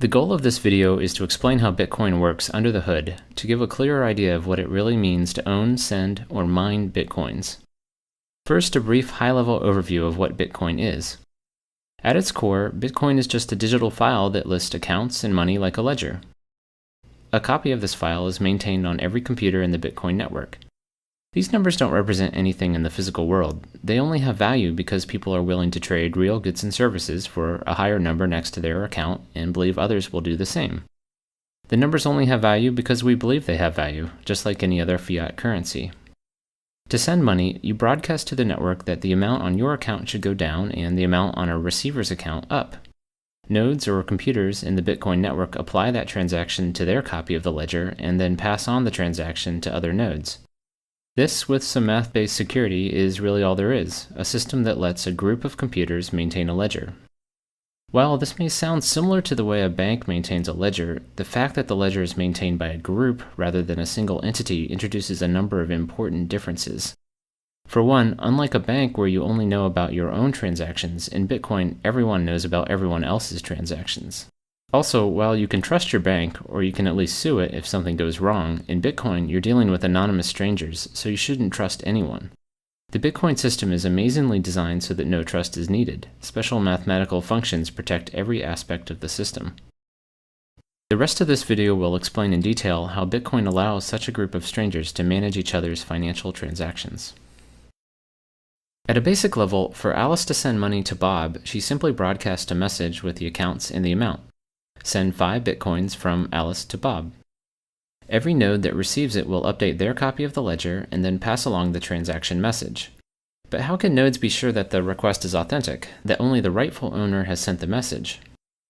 The goal of this video is to explain how Bitcoin works under the hood to give a clearer idea of what it really means to own, send, or mine Bitcoins. First, a brief high-level overview of what Bitcoin is. At its core, Bitcoin is just a digital file that lists accounts and money like a ledger. A copy of this file is maintained on every computer in the Bitcoin network. These numbers don't represent anything in the physical world. They only have value because people are willing to trade real goods and services for a higher number next to their account and believe others will do the same. The numbers only have value because we believe they have value, just like any other fiat currency. To send money, you broadcast to the network that the amount on your account should go down and the amount on a receiver's account up. Nodes or computers in the Bitcoin network apply that transaction to their copy of the ledger and then pass on the transaction to other nodes. This, with some math-based security, is really all there is, a system that lets a group of computers maintain a ledger. While this may sound similar to the way a bank maintains a ledger, the fact that the ledger is maintained by a group rather than a single entity introduces a number of important differences. For one, unlike a bank where you only know about your own transactions, in Bitcoin everyone knows about everyone else's transactions. Also, while you can trust your bank, or you can at least sue it if something goes wrong, in Bitcoin you're dealing with anonymous strangers, so you shouldn't trust anyone. The Bitcoin system is amazingly designed so that no trust is needed. Special mathematical functions protect every aspect of the system. The rest of this video will explain in detail how Bitcoin allows such a group of strangers to manage each other's financial transactions. At a basic level, for Alice to send money to Bob, she simply broadcasts a message with the accounts and the amount. Send 5 Bitcoins from Alice to Bob. Every node that receives it will update their copy of the ledger and then pass along the transaction message. But how can nodes be sure that the request is authentic, that only the rightful owner has sent the message?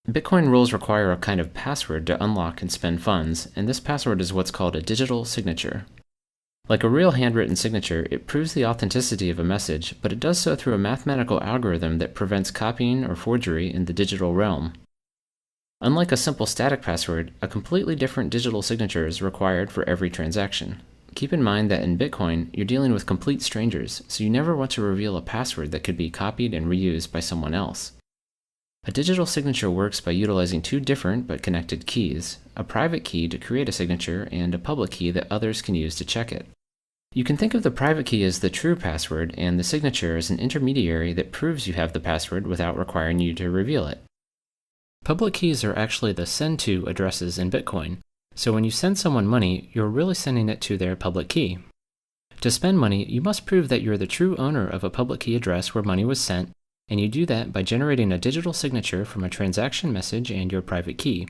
Bitcoin rules require a kind of password to unlock and spend funds, and this password is what's called a digital signature. Like a real handwritten signature, it proves the authenticity of a message, but it does so through a mathematical algorithm that prevents copying or forgery in the digital realm. Unlike a simple static password, a completely different digital signature is required for every transaction. Keep in mind that in Bitcoin, you're dealing with complete strangers, so you never want to reveal a password that could be copied and reused by someone else. A digital signature works by utilizing 2 different but connected keys, a private key to create a signature and a public key that others can use to check it. You can think of the private key as the true password and the signature as an intermediary that proves you have the password without requiring you to reveal it. Public keys are actually the send to addresses in Bitcoin, so when you send someone money, you're really sending it to their public key. To spend money, you must prove that you're the true owner of a public key address where money was sent, and you do that by generating a digital signature from a transaction message and your private key.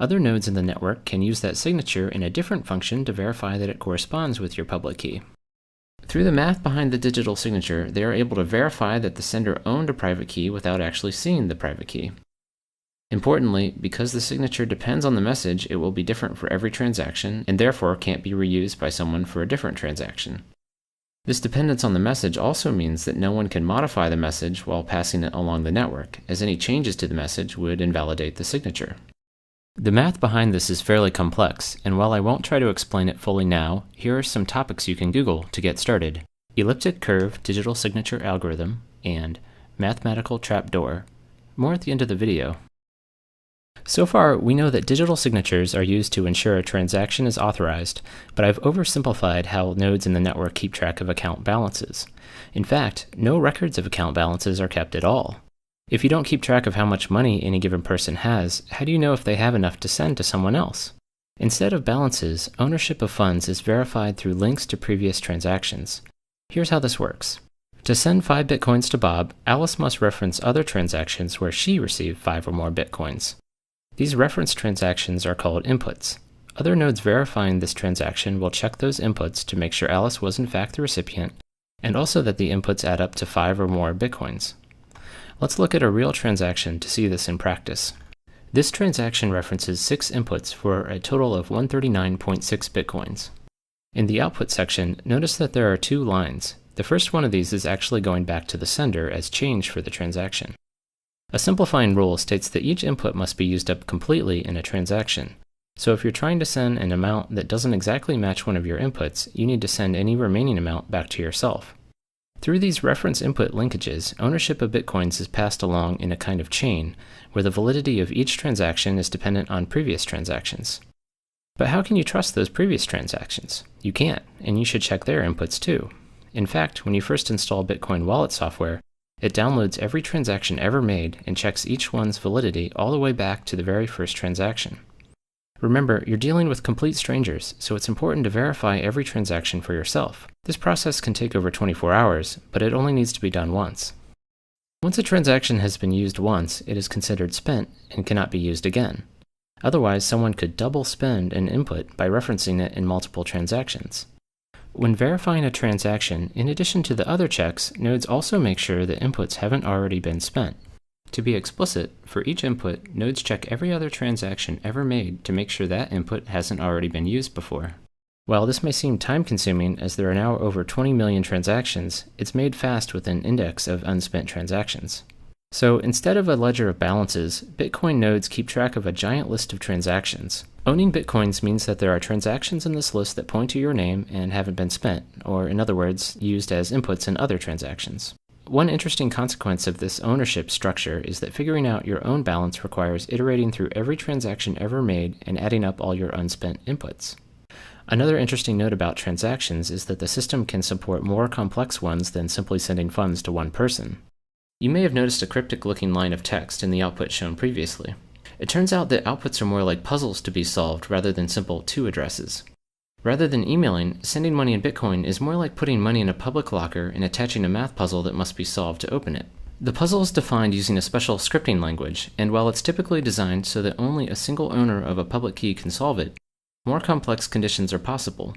Other nodes in the network can use that signature in a different function to verify that it corresponds with your public key. Through the math behind the digital signature, they are able to verify that the sender owned a private key without actually seeing the private key. Importantly, because the signature depends on the message, it will be different for every transaction and therefore can't be reused by someone for a different transaction. This dependence on the message also means that no one can modify the message while passing it along the network, as any changes to the message would invalidate the signature. The math behind this is fairly complex, and while I won't try to explain it fully now, here are some topics you can Google to get started: elliptic curve digital signature algorithm and mathematical trapdoor. More at the end of the video. So far, we know that digital signatures are used to ensure a transaction is authorized, but I've oversimplified how nodes in the network keep track of account balances. In fact, no records of account balances are kept at all. If you don't keep track of how much money any given person has, how do you know if they have enough to send to someone else? Instead of balances, ownership of funds is verified through links to previous transactions. Here's how this works. To send 5 Bitcoins to Bob, Alice must reference other transactions where she received 5 or more Bitcoins. These reference transactions are called inputs. Other nodes verifying this transaction will check those inputs to make sure Alice was in fact the recipient, and also that the inputs add up to 5 or more Bitcoins. Let's look at a real transaction to see this in practice. This transaction references 6 inputs for a total of 139.6 Bitcoins. In the output section, notice that there are 2 lines. The first one of these is actually going back to the sender as change for the transaction. A simplifying rule states that each input must be used up completely in a transaction. So if you're trying to send an amount that doesn't exactly match one of your inputs, you need to send any remaining amount back to yourself. Through these reference input linkages, ownership of Bitcoins is passed along in a kind of chain, where the validity of each transaction is dependent on previous transactions. But how can you trust those previous transactions? You can't, and you should check their inputs too. In fact, when you first install Bitcoin wallet software, it downloads every transaction ever made and checks each one's validity all the way back to the very first transaction. Remember, you're dealing with complete strangers, so it's important to verify every transaction for yourself. This process can take over 24 hours, but it only needs to be done once. Once a transaction has been used once, it is considered spent and cannot be used again. Otherwise, someone could double spend an input by referencing it in multiple transactions. When verifying a transaction, in addition to the other checks, nodes also make sure that inputs haven't already been spent. To be explicit, for each input, nodes check every other transaction ever made to make sure that input hasn't already been used before. While this may seem time-consuming, as there are now over 20 million transactions, it's made fast with an index of unspent transactions. So instead of a ledger of balances, Bitcoin nodes keep track of a giant list of transactions. Owning Bitcoins means that there are transactions in this list that point to your name and haven't been spent, or in other words, used as inputs in other transactions. One interesting consequence of this ownership structure is that figuring out your own balance requires iterating through every transaction ever made and adding up all your unspent inputs. Another interesting note about transactions is that the system can support more complex ones than simply sending funds to one person. You may have noticed a cryptic-looking line of text in the output shown previously. It turns out that outputs are more like puzzles to be solved rather than simple to addresses. Rather than emailing, sending money in Bitcoin is more like putting money in a public locker and attaching a math puzzle that must be solved to open it. The puzzle is defined using a special scripting language, and while it's typically designed so that only a single owner of a public key can solve it, more complex conditions are possible.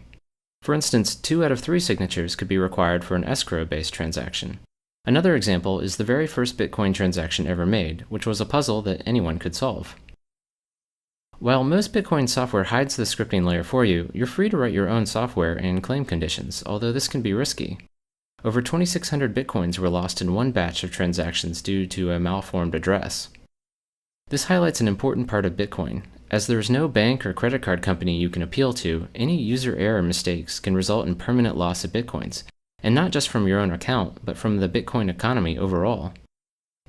For instance, 2 out of 3 signatures could be required for an escrow-based transaction. Another example is the very first Bitcoin transaction ever made, which was a puzzle that anyone could solve. While most Bitcoin software hides the scripting layer for you, you're free to write your own software and claim conditions, although this can be risky. Over 2,600 Bitcoins were lost in one batch of transactions due to a malformed address. This highlights an important part of Bitcoin. As there is no bank or credit card company you can appeal to, any user error mistakes can result in permanent loss of Bitcoins, and not just from your own account, but from the Bitcoin economy overall.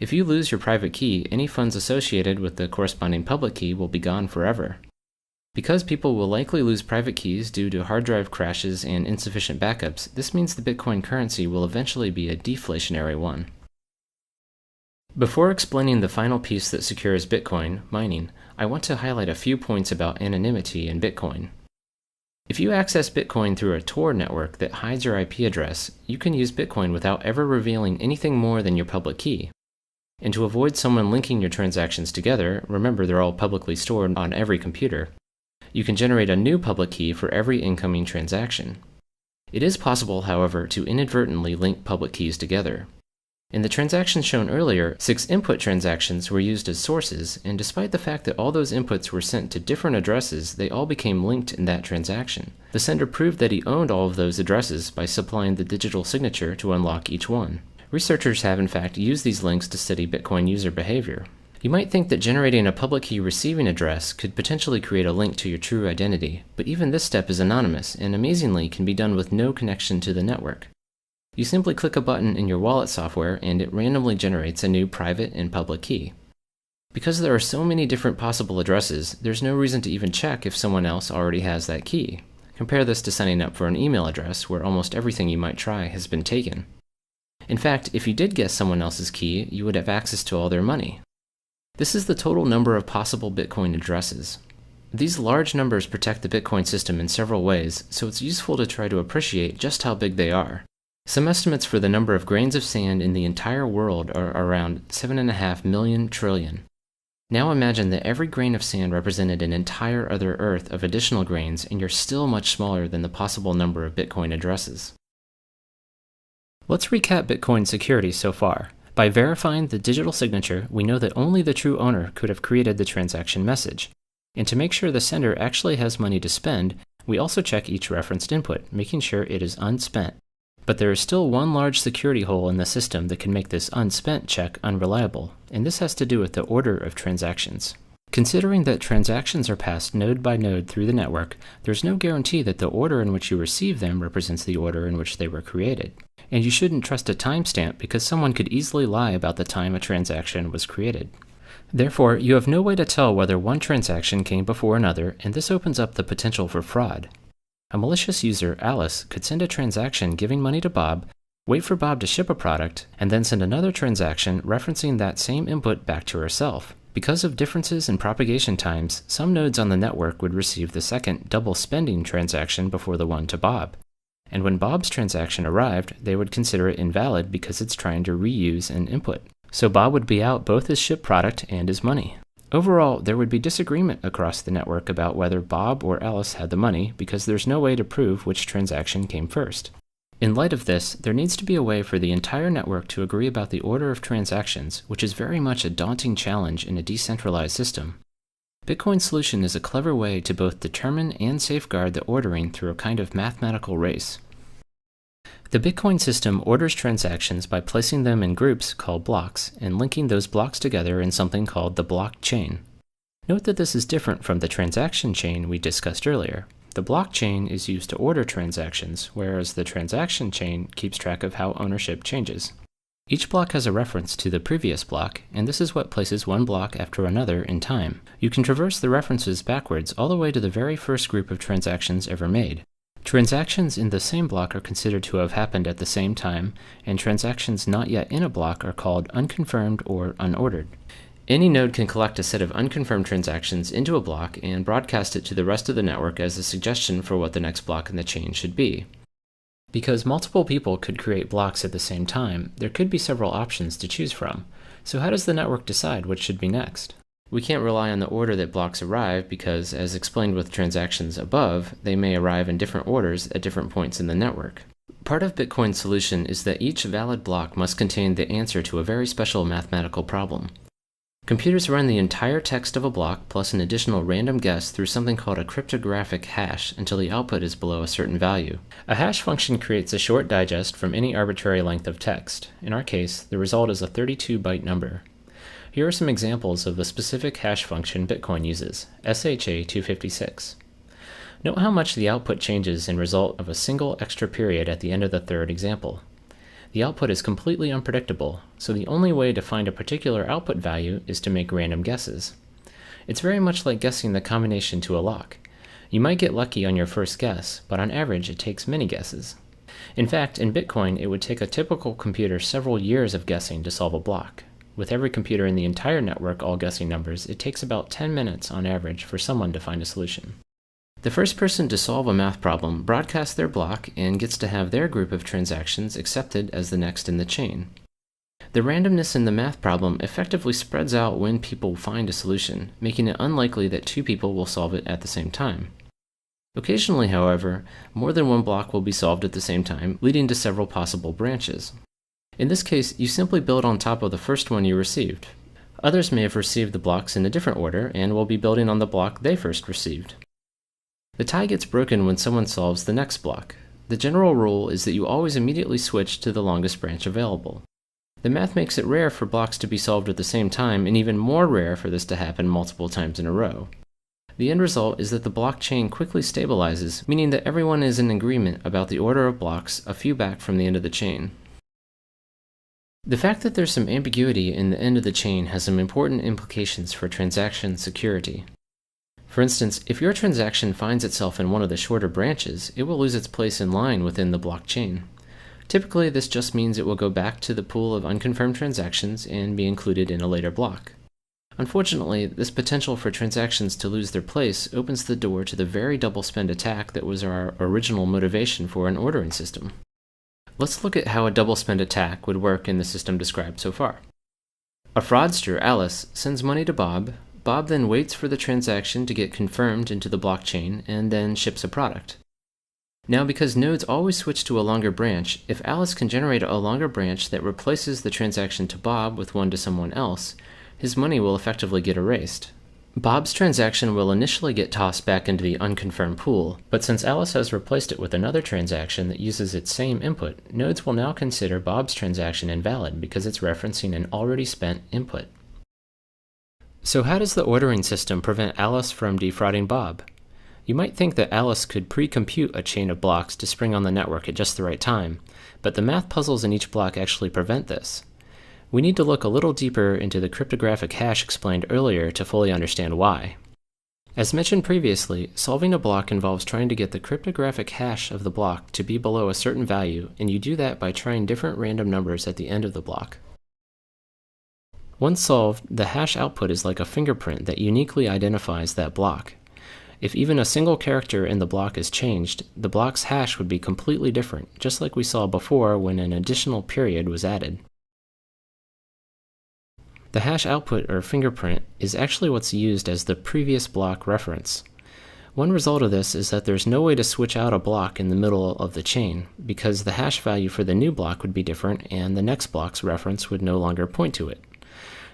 If you lose your private key, any funds associated with the corresponding public key will be gone forever. Because people will likely lose private keys due to hard drive crashes and insufficient backups, this means the Bitcoin currency will eventually be a deflationary one. Before explaining the final piece that secures Bitcoin, mining, I want to highlight a few points about anonymity in Bitcoin. If you access Bitcoin through a Tor network that hides your IP address, you can use Bitcoin without ever revealing anything more than your public key. And to avoid someone linking your transactions together, remember they're all publicly stored on every computer, you can generate a new public key for every incoming transaction. It is possible, however, to inadvertently link public keys together. In the transactions shown earlier, 6 input transactions were used as sources, and despite the fact that all those inputs were sent to different addresses, they all became linked in that transaction. The sender proved that he owned all of those addresses by supplying the digital signature to unlock each one. Researchers have in fact used these links to study Bitcoin user behavior. You might think that generating a public key receiving address could potentially create a link to your true identity, but even this step is anonymous and amazingly can be done with no connection to the network. You simply click a button in your wallet software and it randomly generates a new private and public key. Because there are so many different possible addresses, there's no reason to even check if someone else already has that key. Compare this to signing up for an email address where almost everything you might try has been taken. In fact, if you did guess someone else's key, you would have access to all their money. This is the total number of possible Bitcoin addresses. These large numbers protect the Bitcoin system in several ways, so it's useful to try to appreciate just how big they are. Some estimates for the number of grains of sand in the entire world are around 7.5 million trillion. Now imagine that every grain of sand represented an entire other Earth of additional grains, and you're still much smaller than the possible number of Bitcoin addresses. Let's recap Bitcoin's security so far. By verifying the digital signature, we know that only the true owner could have created the transaction message. And to make sure the sender actually has money to spend, we also check each referenced input, making sure it is unspent. But there is still one large security hole in the system that can make this unspent check unreliable, and this has to do with the order of transactions. Considering that transactions are passed node by node through the network, there's no guarantee that the order in which you receive them represents the order in which they were created. And you shouldn't trust a timestamp because someone could easily lie about the time a transaction was created. Therefore, you have no way to tell whether one transaction came before another, and this opens up the potential for fraud. A malicious user, Alice, could send a transaction giving money to Bob, wait for Bob to ship a product, and then send another transaction referencing that same input back to herself. Because of differences in propagation times, some nodes on the network would receive the second double spending transaction before the one to Bob. And when Bob's transaction arrived, they would consider it invalid because it's trying to reuse an input. So Bob would be out both his shipped product and his money. Overall, there would be disagreement across the network about whether Bob or Alice had the money because there's no way to prove which transaction came first. In light of this, there needs to be a way for the entire network to agree about the order of transactions, which is very much a daunting challenge in a decentralized system. Bitcoin's solution is a clever way to both determine and safeguard the ordering through a kind of mathematical race. The Bitcoin system orders transactions by placing them in groups called blocks and linking those blocks together in something called the blockchain. Note that this is different from the transaction chain we discussed earlier. The blockchain is used to order transactions, whereas the transaction chain keeps track of how ownership changes. Each block has a reference to the previous block, and this is what places one block after another in time. You can traverse the references backwards all the way to the very first group of transactions ever made. Transactions in the same block are considered to have happened at the same time, and transactions not yet in a block are called unconfirmed or unordered. Any node can collect a set of unconfirmed transactions into a block and broadcast it to the rest of the network as a suggestion for what the next block in the chain should be. Because multiple people could create blocks at the same time, there could be several options to choose from. So how does the network decide what should be next? We can't rely on the order that blocks arrive because, as explained with transactions above, they may arrive in different orders at different points in the network. Part of Bitcoin's solution is that each valid block must contain the answer to a very special mathematical problem. Computers run the entire text of a block plus an additional random guess through something called a cryptographic hash until the output is below a certain value. A hash function creates a short digest from any arbitrary length of text. In our case, the result is a 32-byte number. Here are some examples of the specific hash function Bitcoin uses, SHA-256. Note how much the output changes in result of a single extra period at the end of the third example. The output is completely unpredictable, so the only way to find a particular output value is to make random guesses. It's very much like guessing the combination to a lock. You might get lucky on your first guess, but on average it takes many guesses. In fact, in Bitcoin, it would take a typical computer several years of guessing to solve a block. With every computer in the entire network all guessing numbers, it takes about 10 minutes on average for someone to find a solution. The first person to solve a math problem broadcasts their block and gets to have their group of transactions accepted as the next in the chain. The randomness in the math problem effectively spreads out when people find a solution, making it unlikely that two people will solve it at the same time. Occasionally, however, more than one block will be solved at the same time, leading to several possible branches. In this case, you simply build on top of the first one you received. Others may have received the blocks in a different order and will be building on the block they first received. The tie gets broken when someone solves the next block. The general rule is that you always immediately switch to the longest branch available. The math makes it rare for blocks to be solved at the same time, and even more rare for this to happen multiple times in a row. The end result is that the blockchain quickly stabilizes, meaning that everyone is in agreement about the order of blocks a few back from the end of the chain. The fact that there's some ambiguity in the end of the chain has some important implications for transaction security. For instance, if your transaction finds itself in one of the shorter branches, it will lose its place in line within the blockchain. Typically, this just means it will go back to the pool of unconfirmed transactions and be included in a later block. Unfortunately, this potential for transactions to lose their place opens the door to the very double spend attack that was our original motivation for an ordering system. Let's look at how a double spend attack would work in the system described so far. A fraudster, Alice, sends money to Bob. Bob then waits for the transaction to get confirmed into the blockchain and then ships a product. Now, because nodes always switch to a longer branch, if Alice can generate a longer branch that replaces the transaction to Bob with one to someone else, his money will effectively get erased. Bob's transaction will initially get tossed back into the unconfirmed pool, but since Alice has replaced it with another transaction that uses its same input, nodes will now consider Bob's transaction invalid because it's referencing an already spent input. So how does the ordering system prevent Alice from defrauding Bob? You might think that Alice could pre-compute a chain of blocks to spring on the network at just the right time, but the math puzzles in each block actually prevent this. We need to look a little deeper into the cryptographic hash explained earlier to fully understand why. As mentioned previously, solving a block involves trying to get the cryptographic hash of the block to be below a certain value, and you do that by trying different random numbers at the end of the block. Once solved, the hash output is like a fingerprint that uniquely identifies that block. If even a single character in the block is changed, the block's hash would be completely different, just like we saw before when an additional period was added. The hash output or fingerprint is actually what's used as the previous block reference. One result of this is that there's no way to switch out a block in the middle of the chain, because the hash value for the new block would be different and the next block's reference would no longer point to it.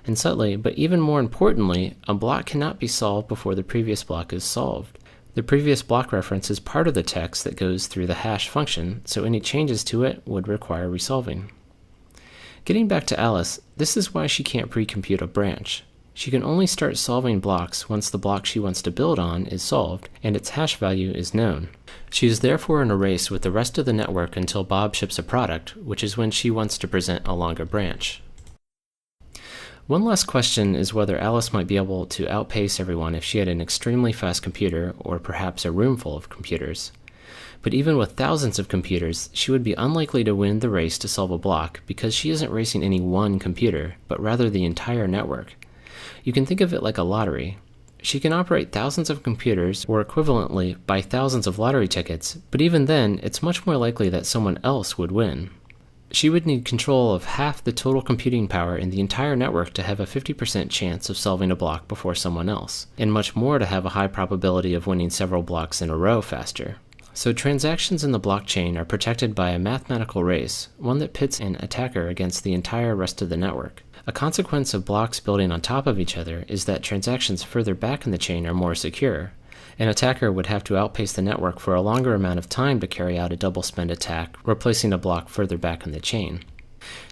And subtly, but even more importantly, a block cannot be solved before the previous block is solved. The previous block reference is part of the text that goes through the hash function, so any changes to it would require resolving. Getting back to Alice, this is why she can't pre-compute a branch. She can only start solving blocks once the block she wants to build on is solved and its hash value is known. She is therefore in a race with the rest of the network until Bob ships a product, which is when she wants to present a longer branch. One last question is whether Alice might be able to outpace everyone if she had an extremely fast computer or perhaps a room full of computers. But even with thousands of computers, she would be unlikely to win the race to solve a block because she isn't racing any one computer, but rather the entire network. You can think of it like a lottery. She can operate thousands of computers, or equivalently, buy thousands of lottery tickets, but even then, it's much more likely that someone else would win. She would need control of half the total computing power in the entire network to have a 50% chance of solving a block before someone else, and much more to have a high probability of winning several blocks in a row faster. So transactions in the blockchain are protected by a mathematical race, one that pits an attacker against the entire rest of the network. A consequence of blocks building on top of each other is that transactions further back in the chain are more secure. An attacker would have to outpace the network for a longer amount of time to carry out a double spend attack, replacing a block further back in the chain.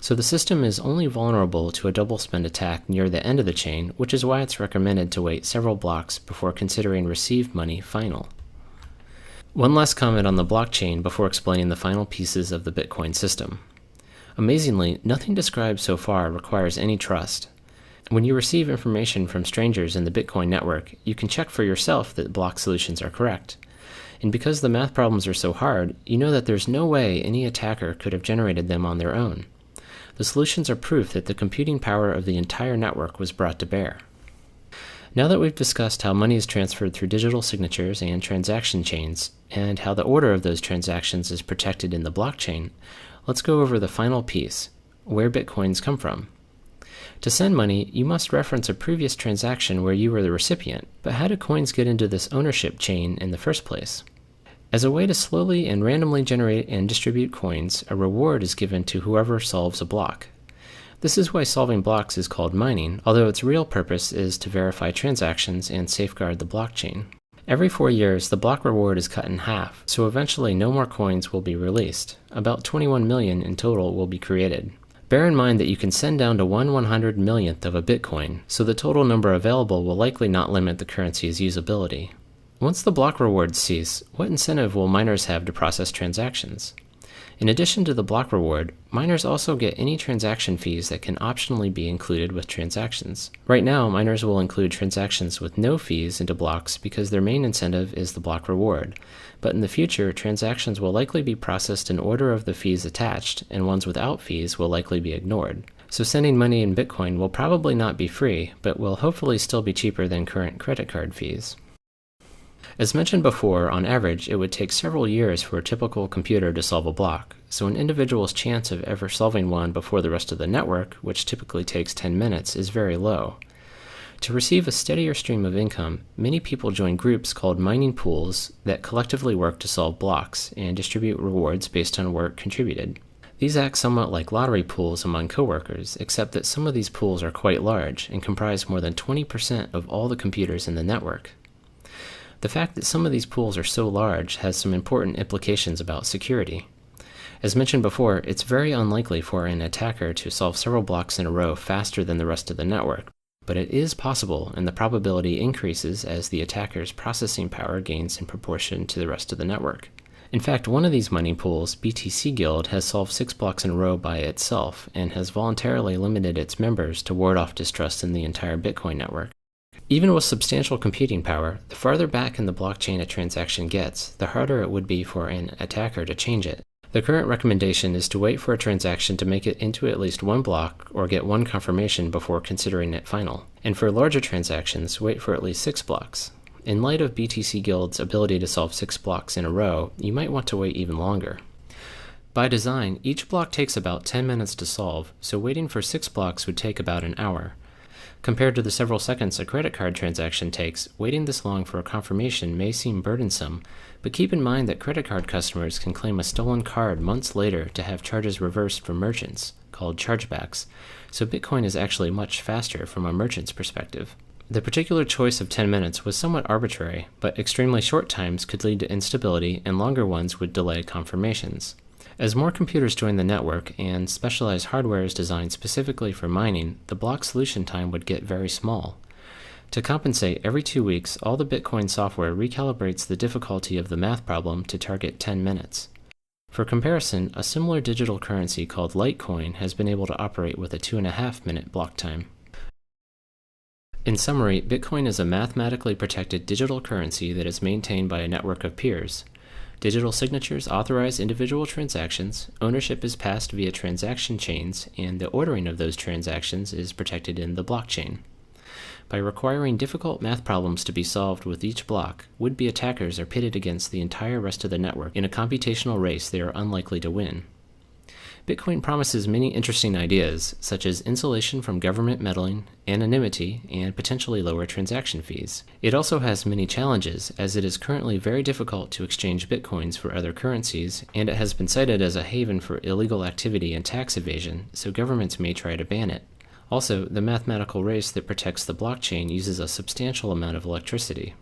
So the system is only vulnerable to a double spend attack near the end of the chain, which is why it's recommended to wait several blocks before considering received money final. One last comment on the blockchain before explaining the final pieces of the Bitcoin system. Amazingly, nothing described so far requires any trust. When you receive information from strangers in the Bitcoin network, you can check for yourself that block solutions are correct. And because the math problems are so hard, you know that there's no way any attacker could have generated them on their own. The solutions are proof that the computing power of the entire network was brought to bear. Now that we've discussed how money is transferred through digital signatures and transaction chains, and how the order of those transactions is protected in the blockchain, let's go over the final piece, where Bitcoins come from. To send money, you must reference a previous transaction where you were the recipient, but how do coins get into this ownership chain in the first place? As a way to slowly and randomly generate and distribute coins, a reward is given to whoever solves a block. This is why solving blocks is called mining, although its real purpose is to verify transactions and safeguard the blockchain. Every 4 years, the block reward is cut in half, so eventually no more coins will be released. About 21 million in total will be created. Bear in mind that you can send down to 1/100 millionth of a Bitcoin, so the total number available will likely not limit the currency's usability. Once the block rewards cease, what incentive will miners have to process transactions? In addition to the block reward, miners also get any transaction fees that can optionally be included with transactions. Right now, miners will include transactions with no fees into blocks because their main incentive is the block reward. But in the future, transactions will likely be processed in order of the fees attached, and ones without fees will likely be ignored. So sending money in Bitcoin will probably not be free, but will hopefully still be cheaper than current credit card fees. As mentioned before, on average, it would take several years for a typical computer to solve a block, so an individual's chance of ever solving one before the rest of the network, which typically takes 10 minutes, is very low. To receive a steadier stream of income, many people join groups called mining pools that collectively work to solve blocks and distribute rewards based on work contributed. These act somewhat like lottery pools among coworkers, except that some of these pools are quite large and comprise more than 20% of all the computers in the network. The fact that some of these pools are so large has some important implications about security. As mentioned before, it's very unlikely for an attacker to solve several blocks in a row faster than the rest of the network, But it is possible, and the probability increases as the attacker's processing power gains in proportion to the rest of the network. In fact, one of these money pools, BTC Guild, has solved 6 blocks in a row by itself and has voluntarily limited its members to ward off distrust in the entire Bitcoin network. Even with substantial computing power, the farther back in the blockchain a transaction gets, the harder it would be for an attacker to change it. The current recommendation is to wait for a transaction to make it into at least one block or get one confirmation before considering it final. And for larger transactions, wait for at least 6 blocks. In light of BTC Guild's ability to solve 6 blocks in a row, you might want to wait even longer. By design, each block takes about 10 minutes to solve, so waiting for 6 blocks would take about an hour. Compared to the several seconds a credit card transaction takes, waiting this long for a confirmation may seem burdensome, but keep in mind that credit card customers can claim a stolen card months later to have charges reversed from merchants, called chargebacks, so Bitcoin is actually much faster from a merchant's perspective. The particular choice of 10 minutes was somewhat arbitrary, but extremely short times could lead to instability and longer ones would delay confirmations. As more computers join the network and specialized hardware is designed specifically for mining, the block solution time would get very small. To compensate, every 2 weeks, all the Bitcoin software recalibrates the difficulty of the math problem to target 10 minutes. For comparison, a similar digital currency called Litecoin has been able to operate with a 2.5-minute block time. In summary, Bitcoin is a mathematically protected digital currency that is maintained by a network of peers. Digital signatures authorize individual transactions, ownership is passed via transaction chains, and the ordering of those transactions is protected in the blockchain. By requiring difficult math problems to be solved with each block, would-be attackers are pitted against the entire rest of the network in a computational race they are unlikely to win. Bitcoin promises many interesting ideas, such as insulation from government meddling, anonymity, and potentially lower transaction fees. It also has many challenges, as it is currently very difficult to exchange Bitcoins for other currencies, and it has been cited as a haven for illegal activity and tax evasion, so governments may try to ban it. Also, the mathematical race that protects the blockchain uses a substantial amount of electricity.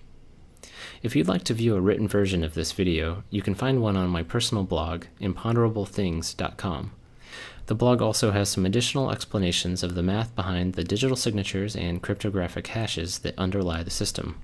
If you'd like to view a written version of this video, you can find one on my personal blog, imponderablethings.com. The blog also has some additional explanations of the math behind the digital signatures and cryptographic hashes that underlie the system.